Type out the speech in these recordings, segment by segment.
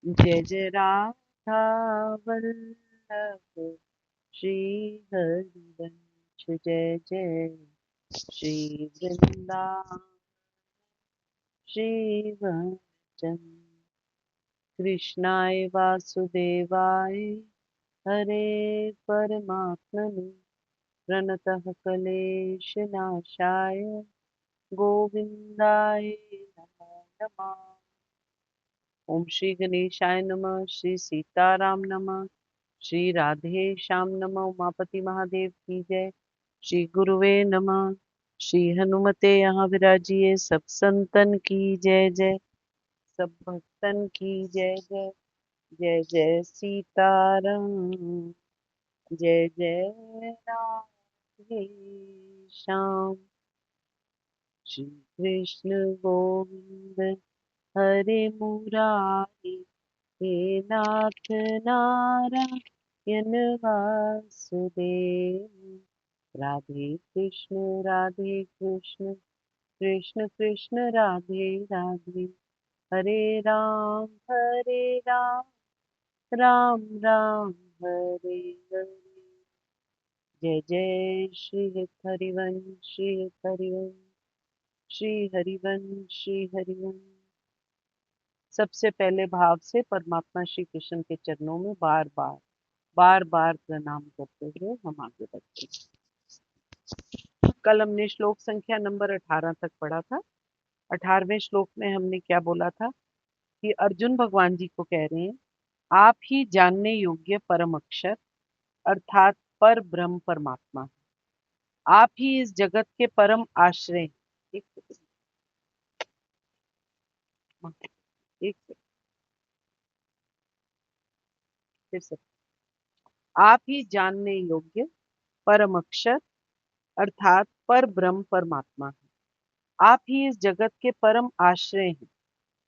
जय जय राधा वल्लभ श्री हरिवंश। जय जय श्री वृंदावन श्री वचन। कृष्णाय वासुदेवाय हरे परमात्मने प्रणतः क्लेशनाशाय गोविंदाय नमो नमः। ओम श्री गणेशाय नमः। श्री सीताराम नमः। श्री राधे श्याम नमः। उमापति महादेव की जय। श्री गुरुवे नमः। श्री हनुमते यहाँ विराजिए। सब संतन की जय जय। सब भक्तन की जय जय। जय जय सीताराम। जय जय राधे श्याम। श्री कृष्ण गोविंद हरे मुरारी। हे नाथ नारायण वासुदेव। राधे कृष्ण कृष्ण कृष्ण राधे राधे। हरे राम राम राम हरे हरे। जय जय श्री हरिवंश श्री हरिवंश श्री हरिवंश श्री हरिवंश। सबसे पहले भाव से परमात्मा श्री कृष्ण के चरणों में बार बार प्रणाम करते हुए हम आगे बढ़ते हैं। कल हमने श्लोक संख्या नंबर 18 तक पढ़ा था। 18वें श्लोक में हमने क्या बोला था कि अर्जुन भगवान जी को कह रहे हैं, आप ही जानने योग्य परम अक्षर अर्थात पर ब्रह्म परमात्मा, आप ही इस जगत के परम आश्रय। एक सेकंड, एक सेकंड, फिर से। आप ही जानने योग्य परम अक्षर अर्थात पर ब्रह्म परमात्मा है। आप ही इस जगत के परम आश्रय हैं।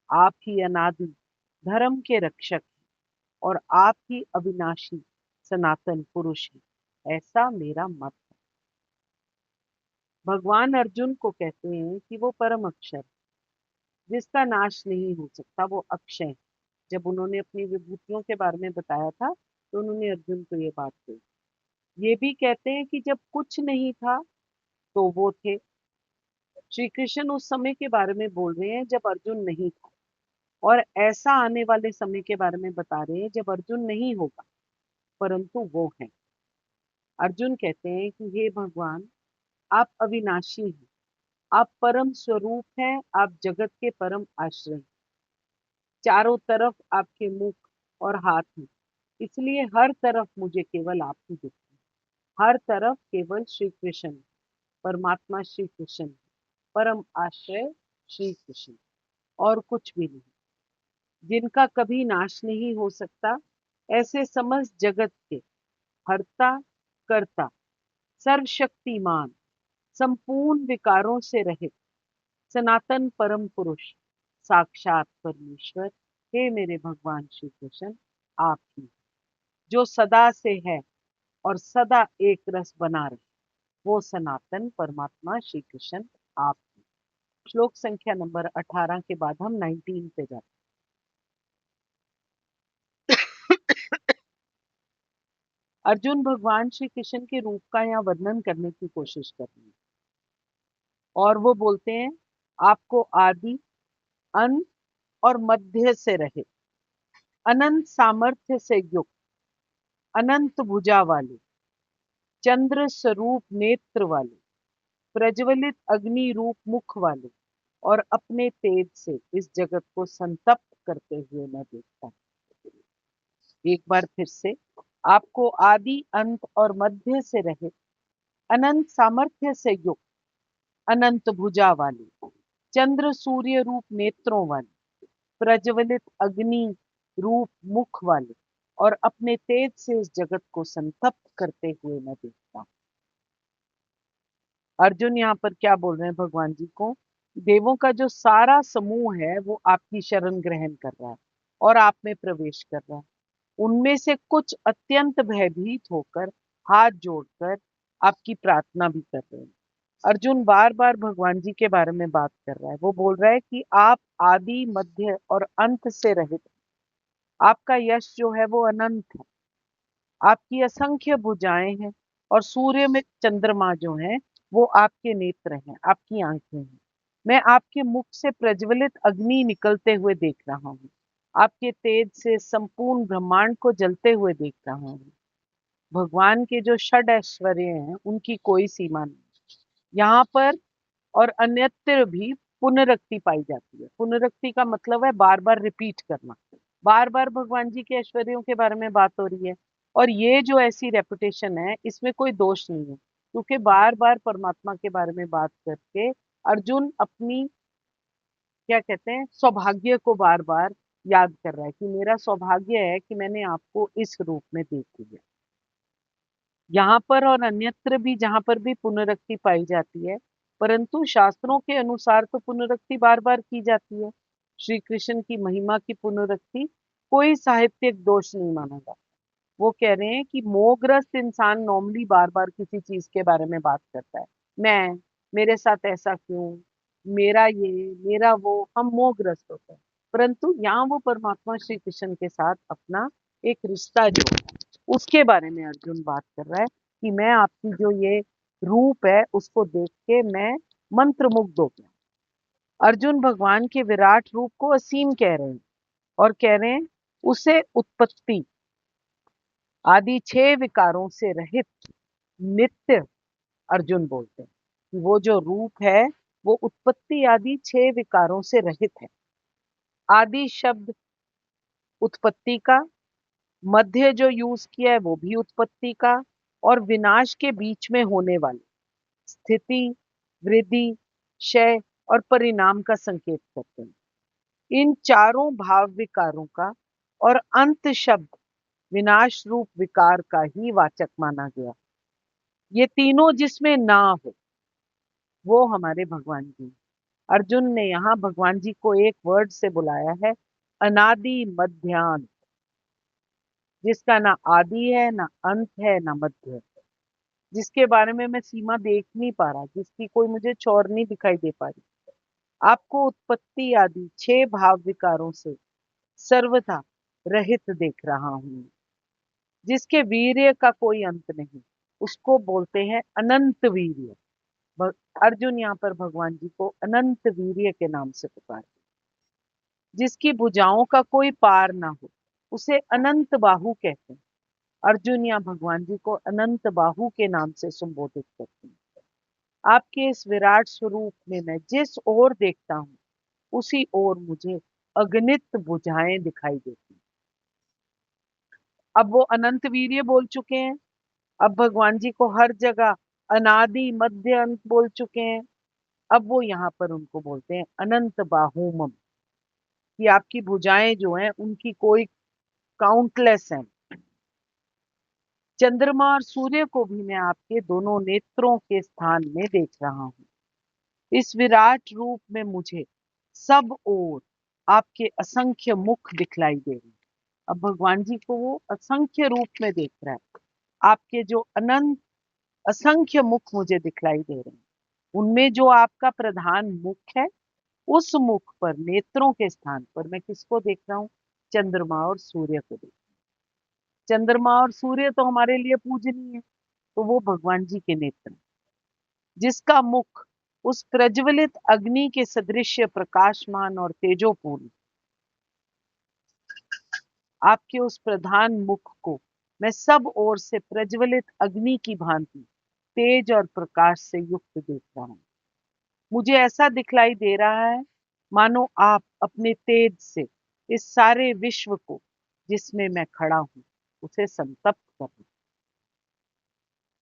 आप ही अनादि धर्म के रक्षक हैं और आप ही अविनाशी सनातन पुरुष हैं, ऐसा मेरा मत है। भगवान अर्जुन को कहते हैं कि वो परम अक्षर जिसका नाश नहीं हो सकता, वो अक्षय है। जब उन्होंने अपनी विभूतियों के बारे में बताया था तो उन्होंने अर्जुन को ये बात कही। ये भी कहते हैं कि जब कुछ नहीं था तो वो थे। श्री कृष्ण उस समय के बारे में बोल रहे हैं जब अर्जुन नहीं था, और ऐसा आने वाले समय के बारे में बता रहे हैं जब अर्जुन नहीं होगा परंतु वो है। अर्जुन कहते हैं कि हे भगवान, आप अविनाशी हैं, आप परम स्वरूप हैं, आप जगत के परम आश्रय हैं। चारों तरफ आपके मुख और हाथ हैं, इसलिए हर तरफ मुझे केवल आप ही दिखते हैं। हर तरफ केवल श्री कृष्ण, परमात्मा श्री कृष्ण, परम आश्रय श्री कृष्ण, और कुछ भी नहीं, जिनका कभी नाश नहीं हो सकता। ऐसे समस्त जगत के हर्ता कर्ता सर्वशक्तिमान संपूर्ण विकारों से रहित सनातन परम पुरुष साक्षात परमेश्वर, हे मेरे भगवान श्री कृष्ण, आप ही जो सदा से है और सदा एक रस बना रहे, वो सनातन परमात्मा श्री कृष्ण आप ही। श्लोक संख्या नंबर 18 के बाद हम 19 पे जाते हैं। अर्जुन भगवान श्री कृष्ण के रूप का यहाँ वर्णन करने की कोशिश कर रहे हैं और वो बोलते हैं, आपको आदि अंत और मध्य से रहे, अनंत सामर्थ्य से युक्त, अनंत भुजा वाले, चंद्र स्वरूप नेत्र वाले, प्रज्वलित अग्नि रूप मुख वाले, और अपने तेज से इस जगत को संतप्त करते हुए मैं देखता हूँ। एक बार फिर से, आपको आदि अंत और मध्य से रहे, अनंत सामर्थ्य से युक्त, अनंत भुजा वाले, चंद्र सूर्य रूप नेत्रों वाले, प्रज्वलित अग्नि रूप मुख वाले, और अपने तेज से इस जगत को संतप्त करते हुए मैं देखता हूँ। अर्जुन यहाँ पर क्या बोल रहे हैं भगवान जी को? देवों का जो सारा समूह है वो आपकी शरण ग्रहण कर रहा है और आप में प्रवेश कर रहा है। उनमें से कुछ अत्यंत भयभीत होकर हाथ जोड़कर आपकी प्रार्थना भी कर रहे हैं। अर्जुन बार बार भगवान जी के बारे में बात कर रहा है। वो बोल रहा है कि आप आदि मध्य और अंत से रहित, आपका यश जो है वो अनंत है। आपकी असंख्य भुजाएं हैं और सूर्य में चंद्रमा जो हैं वो आपके नेत्र हैं, आपकी आंखें हैं। मैं आपके मुख से प्रज्वलित अग्नि निकलते हुए देख रहा हूँ। आपके तेज से संपूर्ण ब्रह्मांड को जलते हुए देख रहा हूँ। भगवान के जो षड ऐश्वर्य हैं उनकी कोई सीमा नहीं। यहाँ पर और अन्यत्र भी पुनरक्ति पाई जाती है। पुनरक्ति का मतलब है बार बार रिपीट करना। बार बार भगवान जी के ऐश्वर्यों के बारे में बात हो रही है। और ये जो ऐसी रेपुटेशन है इसमें कोई दोष नहीं है, क्योंकि बार बार परमात्मा के बारे में बात करके अर्जुन अपनी क्या कहते हैं सौभाग्य को बार बार याद कर रहा है कि मेरा सौभाग्य है कि मैंने आपको इस रूप में देख लिया। यहाँ पर और अन्यत्र भी जहाँ पर भी पुनरुक्ति पाई जाती है, परंतु शास्त्रों के अनुसार तो पुनरुक्ति बार बार की जाती है। श्री कृष्ण की महिमा की पुनरुक्ति कोई साहित्यिक दोष नहीं माना जाता। वो कह रहे हैं कि मोहग्रस्त इंसान नॉर्मली बार बार किसी चीज के बारे में बात करता है। मैं, मेरे साथ ऐसा क्यों, मेरा ये, मेरा वो, हम मोहग्रस्त होते हैं। परंतु यहाँ वो परमात्मा श्री कृष्ण के साथ अपना एक रिश्ता जो है उसके बारे में अर्जुन बात कर रहा है कि मैं आपकी जो ये रूप है उसको देख के मैं मंत्रमुग्ध हो गया। अर्जुन भगवान के विराट रूप को असीम कह रहे हैं और कह रहे हैं उसे उत्पत्ति आदि 6 विकारों से रहित नित्य अर्जुन बोलते हैं कि वो जो रूप है वो उत्पत्ति आदि 6 विकारों से रहित है। आदि शब्द उत्पत्ति का, मध्य जो यूज किया है वो भी उत्पत्ति का, और विनाश के बीच में होने वाली स्थिति, वृद्धि, क्षय और परिणाम का संकेत करते हैं। इन चारों भाव विकारों का और अंत शब्द विनाश रूप विकार का ही वाचक माना गया। ये तीनों जिसमें ना हो वो हमारे भगवान जी। अर्जुन ने यहाँ भगवान जी को एक वर्ड से बुलाया है, अनादि मध्यांत, जिसका ना आदि है, ना अंत है, ना मध्य है, जिसके बारे में मैं सीमा देख नहीं पा रहा, जिसकी कोई मुझे चौर नहीं दिखाई दे पा रही। आपको उत्पत्ति आदि 6 भाव विकारों से सर्वथा रहित देख रहा हूं, जिसके वीर्य का कोई अंत नहीं, उसको बोलते हैं अनंत वीर्य। अर्जुन यहाँ पर भगवान जी को अनंत वीर्य के नाम से पुकारते, जिसकी भुजाओं का कोई पार ना हो, उसे अनंत बाहु कहते हैं। अर्जुन या भगवान जी को अनंत बाहु के नाम से संबोधित करते हैं। आपके इस विराट स्वरूप में मैं जिस ओर देखता हूँ उसी ओर मुझे अगणित भुजाएं दिखाई देती हैं। अब वो अनंत वीर्य बोल चुके हैं, अब भगवान जी को हर जगह अनादि मध्य अंत बोल चुके हैं। अब वो यहाँ पर उनको बोलते हैं अनंत बाहुमम, कि आपकी भुजाएं जो हैं उनकी कोई काउंटलेस है। चंद्रमा और सूर्य को भी मैं आपके दोनों नेत्रों के स्थान में देख रहा हूँ। इस विराट रूप में मुझे सब ओर आपके असंख्य मुख दिखलाई दे रहे हैं। अब भगवान जी को वो असंख्य रूप में देख रहा है। आपके जो अनंत असंख्य मुख मुझे दिखलाई दे रहे हैं, उनमें जो आपका प्रधान मुख है, उस मुख पर नेत्रों के स्थान पर मैं किसको देख रहा हूँ? चंद्रमा और सूर्य को देख। चंद्रमा और सूर्य तो हमारे लिए पूजनीय है, तो वो भगवान जी के नेत्र हैं, जिसका मुख उस प्रज्वलित अग्नि के सदृश्य प्रकाशमान और तेजोपूर्ण। आपके उस प्रधान मुख को मैं सब ओर से प्रज्वलित अग्नि की भांति तेज और प्रकाश से युक्त देख रहा हूं। मुझे ऐसा दिखलाई दे रहा है मानो आप अपने तेज से इस सारे विश्व को जिसमें मैं खड़ा हूं उसे संतप्त कर रहे हैं।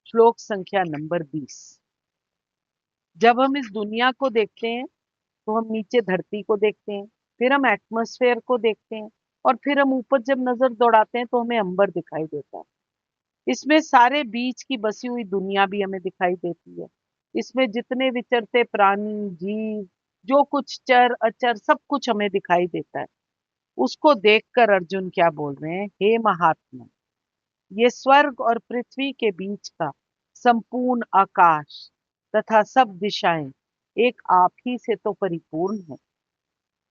श्लोक संख्या नंबर 20। जब हम इस दुनिया को देखते हैं तो हम नीचे धरती को देखते हैं, फिर हम एटमॉस्फेयर को देखते हैं, और फिर हम ऊपर जब नजर दौड़ाते हैं तो हमें अंबर दिखाई देता है। इसमें सारे बीच की बसी हुई दुनिया भी हमें दिखाई देती है। इसमें जितने विचरते प्राणी, जीव, जो कुछ चर अचर सब कुछ हमें दिखाई देता है। उसको देखकर अर्जुन क्या बोल रहे हैं? हे महात्मा, ये स्वर्ग और पृथ्वी के बीच का संपूर्ण आकाश तथा सब दिशाएं एक आप ही से तो परिपूर्ण है,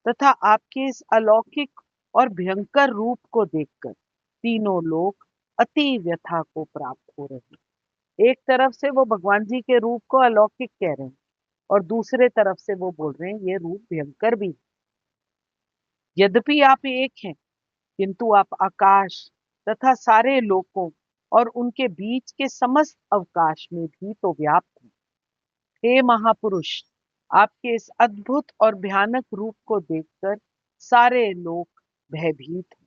तथा आपके इस अलौकिक और भयंकर रूप को देखकर तीनों लोग अति व्यथा को प्राप्त हो रहे हैं। एक तरफ से वो भगवान जी के रूप को अलौकिक कह रहे हैं और दूसरे तरफ से वो बोल रहे हैं ये रूप भयंकर भी है। यद्यपि आप एक हैं, किंतु आप आकाश तथा सारे लोकों और उनके बीच के समस्त अवकाश में भी तो व्याप्त हैं। हे महापुरुष, आपके इस अद्भुत और भयानक रूप को देखकर सारे लोग भयभीत हैं।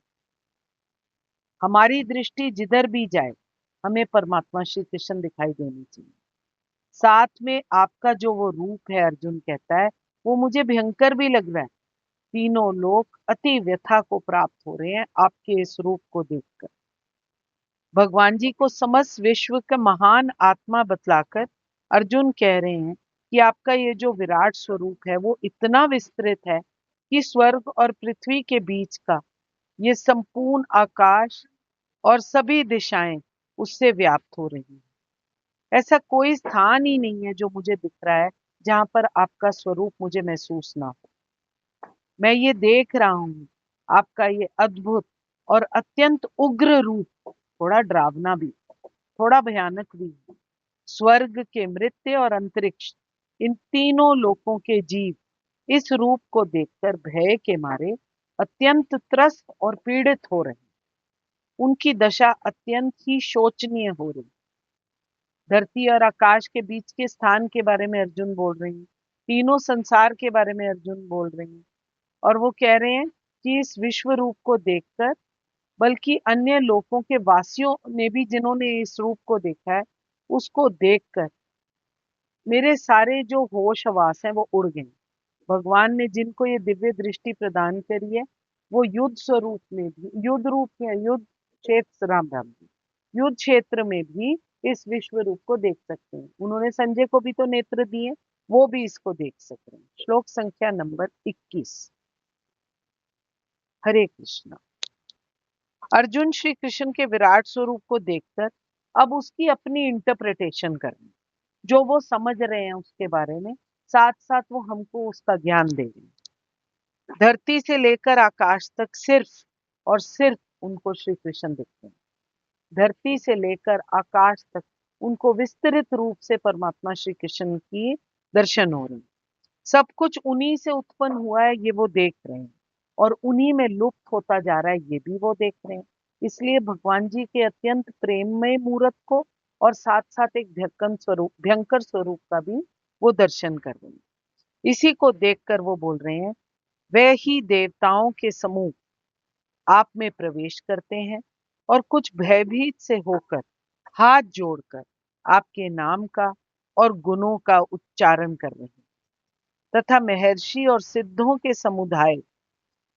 हमारी दृष्टि जिधर भी जाए हमें परमात्मा श्री कृष्ण दिखाई देनी चाहिए। साथ में आपका जो वो रूप है, अर्जुन कहता है, वो मुझे भयंकर भी लग रहा है। तीनों लोग अति व्यथा को प्राप्त हो रहे हैं आपके इस रूप को देखकर। भगवान जी को समस्त विश्व का महान आत्मा बतलाकर अर्जुन कह रहे हैं कि आपका ये जो विराट स्वरूप है वो इतना विस्तृत है कि स्वर्ग और पृथ्वी के बीच का ये संपूर्ण आकाश और सभी दिशाएं उससे व्याप्त हो रही हैं। ऐसा कोई स्थान ही नहीं है जो मुझे दिख रहा है जहां पर आपका स्वरूप मुझे महसूस ना हो। मैं ये देख रहा हूं आपका ये अद्भुत और अत्यंत उग्र रूप, थोड़ा डरावना भी, थोड़ा भयानक भी है। स्वर्ग के मृत्य और अंतरिक्ष, इन तीनों लोकों के जीव इस रूप को देखकर भय के मारे अत्यंत त्रस्त और पीड़ित हो रहे हैं। उनकी दशा अत्यंत ही शोचनीय हो रही। धरती और आकाश के बीच के स्थान के बारे में अर्जुन बोल रहे हैं, तीनों संसार के बारे में अर्जुन बोल रहे हैं। और वो कह रहे हैं कि इस विश्व रूप को देखकर, बल्कि अन्य लोकों के वासियों ने भी जिन्होंने इस रूप को देखा है, उसको देखकर मेरे सारे जो होश हवास हैं वो उड़ गए। भगवान ने जिनको ये दिव्य दृष्टि प्रदान करी है, वो युद्ध स्वरूप में भी, युद्ध रूप में, युद्ध क्षेत्र, राम राम जी, युद्ध क्षेत्र में भी इस विश्व रूप को देख सकते हैं। उन्होंने संजय को भी तो नेत्र दिए, वो भी इसको देख सक रहे हैं। श्लोक संख्या नंबर 21। हरे कृष्णा। अर्जुन श्री कृष्ण के विराट स्वरूप को देखकर अब उसकी अपनी इंटरप्रिटेशन कर रहे हैं। जो वो समझ रहे हैं उसके बारे में, साथ साथ वो हमको उसका ज्ञान दे रहे हैं। धरती से लेकर आकाश तक सिर्फ और सिर्फ उनको श्री कृष्ण दिखते हैं। धरती से लेकर आकाश तक उनको विस्तृत रूप से परमात्मा श्री कृष्ण की दर्शन हो रहे हैं। सब कुछ उन्हीं से उत्पन्न हुआ है, ये वो देख रहे हैं, और उन्हीं में लुप्त होता जा रहा है, ये भी वो देख रहे हैं। इसलिए भगवान जी के अत्यंत प्रेममय मूर्त को और साथ साथ एक भयंकर स्वरूप का भी वो दर्शन कर रहे हैं। इसी को देखकर वो बोल रहे हैं, वे ही देवताओं के समूह आप में प्रवेश करते हैं और कुछ भयभीत से होकर हाथ जोड़कर आपके नाम का और गुणों का उच्चारण कर रहे हैं, तथा महर्षि और सिद्धों के समुदाय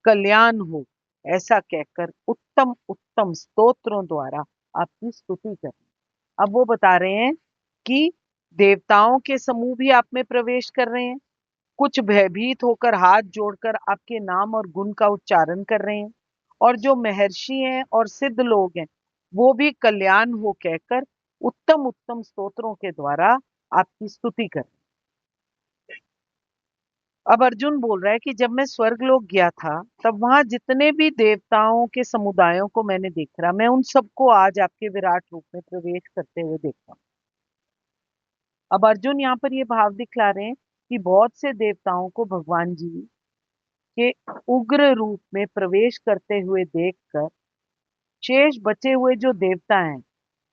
कल्याण हो ऐसा कहकर उत्तम उत्तम स्तोत्रों द्वारा आपकी स्तुति करें। अब वो बता रहे हैं कि देवताओं के समूह भी आप में प्रवेश कर रहे हैं, कुछ भयभीत होकर हाथ जोड़कर आपके नाम और गुण का उच्चारण कर रहे हैं, और जो महर्षि हैं और सिद्ध लोग हैं वो भी कल्याण हो कहकर उत्तम उत्तम स्तोत्रों के द्वारा आपकी स्तुति कर। अब अर्जुन बोल रहा है कि जब मैं स्वर्गलोक गया था तब वहां जितने भी देवताओं के समुदायों को मैंने देखा, मैं उन सबको आज आपके विराट रूप में प्रवेश करते हुए देखता हूँ। अब अर्जुन यहाँ पर ये भाव दिखला रहे हैं कि बहुत से देवताओं को भगवान जी के उग्र रूप में प्रवेश करते हुए देखकर शेष बचे हुए जो देवता हैं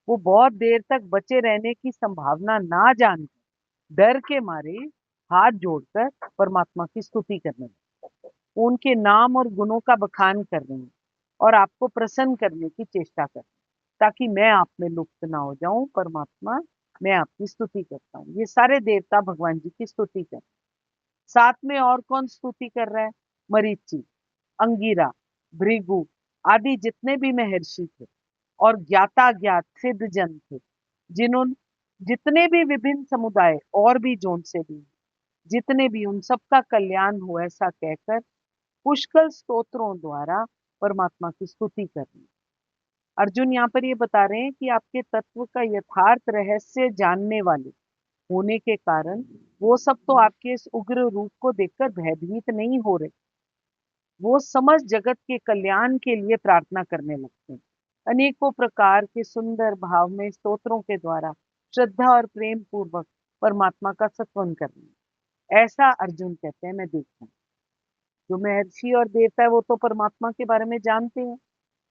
वो बहुत देर तक बचे रहने की संभावना ना जानकर डर के मारे हाथ जोड़कर परमात्मा की स्तुति करने लगे, उनके नाम और गुणों का बखान कर रहे हैं और आपको प्रसन्न करने की चेष्टा कर रहे हैं, ताकि मैं आप में लुप्त ना हो जाऊं। परमात्मा, मैं आपकी स्तुति करता हूँ। ये सारे देवता भगवान जी की स्तुति कर रहे हैं। साथ में और कौन स्तुति कर रहा है? मरीचि, अंगिरा, भृगु आदि जितने भी महर्षि थे और ज्ञाता ज्ञात सिद्ध जन थे, जिन्होंने जितने भी विभिन्न समुदाय और भी जोन से भी जितने भी, उन सबका कल्याण हो ऐसा कहकर पुष्कल स्तोत्रों द्वारा परमात्मा की स्तुति करनी। अर्जुन यहाँ पर ये बता रहे हैं कि आपके तत्व का यथार्थ रहस्य जानने वाले होने के कारण वो सब तो आपके इस उग्र रूप को देखकर भयभीत नहीं हो रहे, वो समस्त जगत के कल्याण के लिए प्रार्थना करने लगते हैं। अनेकों प्रकार के सुंदर भाव में स्तोत्रों के द्वारा श्रद्धा और प्रेम पूर्वक परमात्मा का सत्वन करना। ऐसा अर्जुन कहते हैं, मैं देखता हूँ। जो महर्षि और देवता है वो तो परमात्मा के बारे में जानते हैं।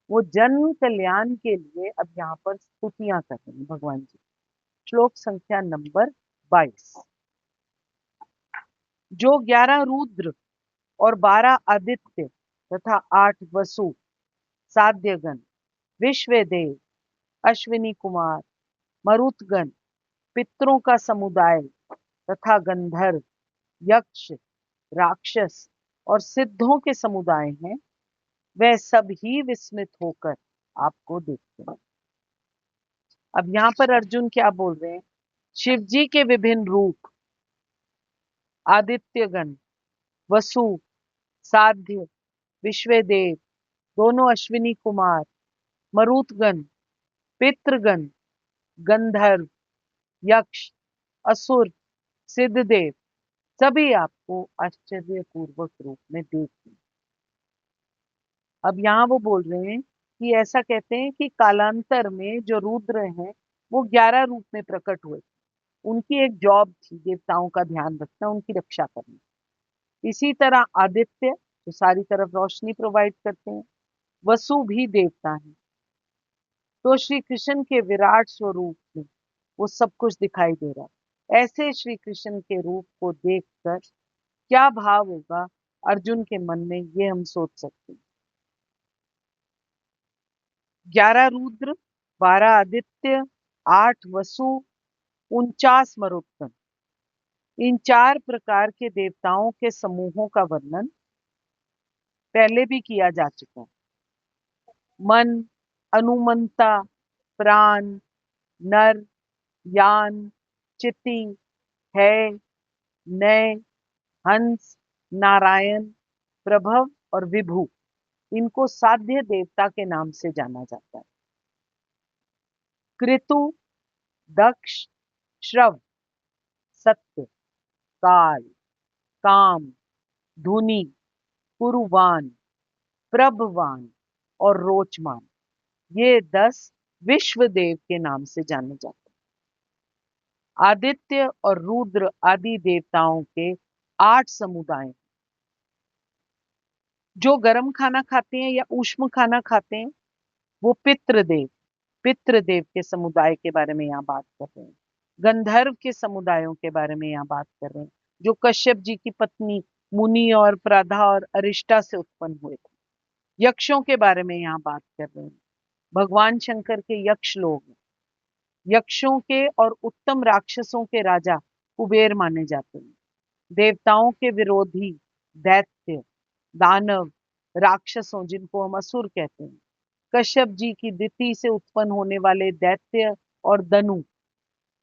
वो जन कल्याण के लिए अब यहाँ पर स्तुतियां कर रहे हैं भगवान जी। श्लोक संख्या नंबर 22। जो 11 रुद्र और 12 आदित्य तथा 8 वसु, साध्यगण, विश्वदेव, अश्विनी कुमार, मरुतगण, पितरों का समुदाय तथा गंधर्व, यक्ष, राक्षस और सिद्धों के समुदाय हैं, वह सब ही विस्मित होकर आपको देखते हैं। अब यहाँ पर अर्जुन क्या बोल रहे हैं? शिव जी के विभिन्न रूप, आदित्यगण, वसु, साध्य, विश्वदेव, दोनों अश्विनी कुमार, मरुतगण, पितृगण, गंधर्व, यक्ष, असुर, सिद्धदेव, सभी आपको आश्चर्यपूर्वक रूप में देखते हैं। अब यहाँ वो बोल रहे हैं कि ऐसा कहते हैं कि कालांतर में जो रुद्र हैं वो 11 रूप में प्रकट हुए। उनकी एक जॉब थी देवताओं का ध्यान रखना, उनकी रक्षा करना। इसी तरह आदित्य जो सारी तरफ रोशनी प्रोवाइड करते हैं, वसु भी देवता हैं। तो श्री कृष्ण के विराट स्वरूप में वो सब कुछ दिखाई दे रहा है। ऐसे श्री कृष्ण के रूप को देखकर क्या भाव होगा अर्जुन के मन में, ये हम सोच सकते हैं। 11 रुद्र, 12 आदित्य, 8 वसु, 49 मरुत्तम, इन 4 प्रकार के देवताओं के समूहों का वर्णन पहले भी किया जा चुका है। मन, अनुमंता, प्राण, नर, यान, चिति, है, नय, हंस, नारायण, प्रभव और विभु, इनको साध्य देवता के नाम से जाना जाता है। कृतु, दक्ष, श्रव, सत्य, काल, काम, धुनि, कुरुवान, प्रभवान और रोचमान, ये 10 विश्वदेव के नाम से जाने जाते हैं। आदित्य और रुद्र आदि देवताओं के 8 समुदाय, जो गर्म खाना खाते हैं या ऊष्म खाना खाते हैं, वो पितृदेव के समुदाय के बारे में यहाँ बात कर रहे हैं। गंधर्व के समुदायों के बारे में यहाँ बात कर रहे हैं, जो कश्यप जी की पत्नी मुनि और प्रधा और अरिष्टा से उत्पन्न हुए थे। यक्षों के बारे में यहाँ बात कर रहे हैं। भगवान शंकर के यक्ष लोग हैं। यक्षों के और उत्तम राक्षसों के राजा कुबेर माने जाते हैं। देवताओं के विरोधी दैत्य, दानव, राक्षसों जिनको हम असुर कहते हैं, कश्यप जी की दिति से उत्पन्न होने वाले दैत्य और दनु,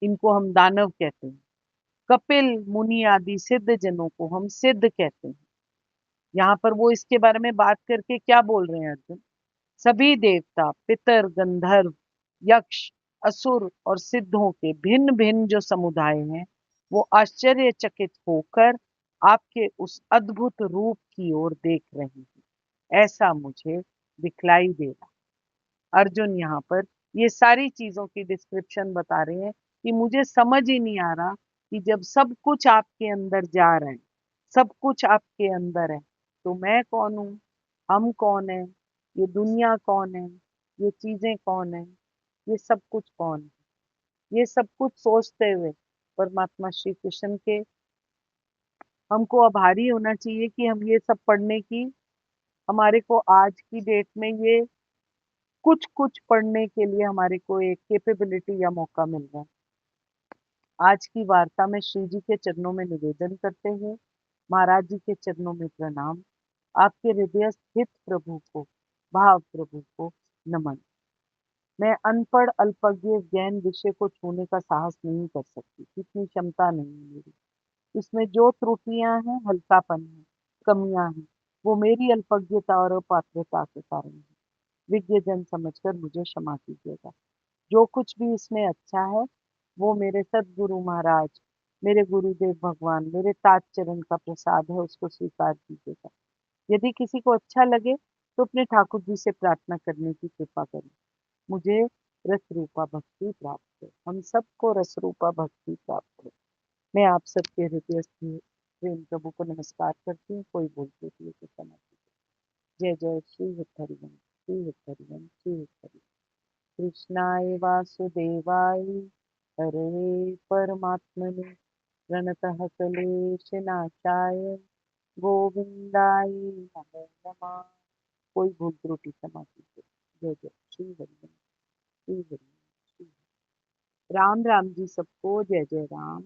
इनको हम दानव कहते हैं। कपिल मुनि आदि सिद्ध जनों को हम सिद्ध कहते हैं। यहाँ पर वो इसके बारे में बात करके क्या बोल रहे हैं अर्जुन? सभी देवता, पितर, गंधर्व, यक्ष, असुर और सिद्धों के भिन्न भिन्न जो समुदाय हैं, वो आश्चर्यचकित होकर आपके उस अद्भुत रूप की ओर देख रहे हैं, ऐसा मुझे दिखलाई दे रहा। अर्जुन यहाँ पर ये सारी चीजों की डिस्क्रिप्शन बता रहे हैं कि मुझे समझ ही नहीं आ रहा कि जब सब कुछ आपके अंदर जा रहा है, सब कुछ आपके अंदर है, तो मैं कौन हूँ, हम कौन है, ये दुनिया कौन है, ये चीजें कौन है, ये सब कुछ कौन है। ये सब कुछ सोचते हुए परमात्मा श्री कृष्ण के हमको आभारी होना चाहिए कि हम ये सब पढ़ने की, हमारे को आज की डेट में ये कुछ कुछ पढ़ने के लिए हमारे को एक कैपेबिलिटी या मौका मिल रहा है। आज की वार्ता में श्री जी के चरणों में निवेदन करते हुए, महाराज जी के चरणों में प्रणाम, आपके हृदय स्थित प्रभु को, भाव प्रभु को नमन। मैं अनपढ़ अल्पज्ञ ज्ञान विषय को छूने का साहस नहीं कर सकती, इतनी क्षमता नहीं है मेरी। इसमें जो त्रुटियां हैं, हल्कापन है, कमियां हैं, वो मेरी अल्पज्ञता और अपात्रता के कारण है। विज्ञ जन समझकर मुझे क्षमा कीजिएगा। जो कुछ भी इसमें अच्छा है वो मेरे सदगुरु महाराज, मेरे गुरुदेव भगवान, मेरे ताज चरण का प्रसाद है, उसको स्वीकार कीजिएगा। यदि किसी को अच्छा लगे तो अपने ठाकुर जी से प्रार्थना करने की कृपा करें। मुझे रस रूपा भक्ति प्राप्त हो। हम सबको रस रूपा भक्ति प्राप्त हो। मैं आप सबके हृदय से प्रेम प्रभु को नमस्कार करती हूँ। कोई बोलते हुए तो क्षमा कीजिए। जय जय श्री हरिवंश, श्री हरिवंश, श्री हरिवंश। कृष्णाय वासुदेवाय हरे परमात्मने प्रणतः क्लेशनाशाय गोविंदाय नमो नमः। कोई भूल त्रुटि क्षमा कीजिए। जय जय श्री हरिवंश, श्री हरिवंश, श्री हरिवंश। राम राम जी सबको जय जय राम।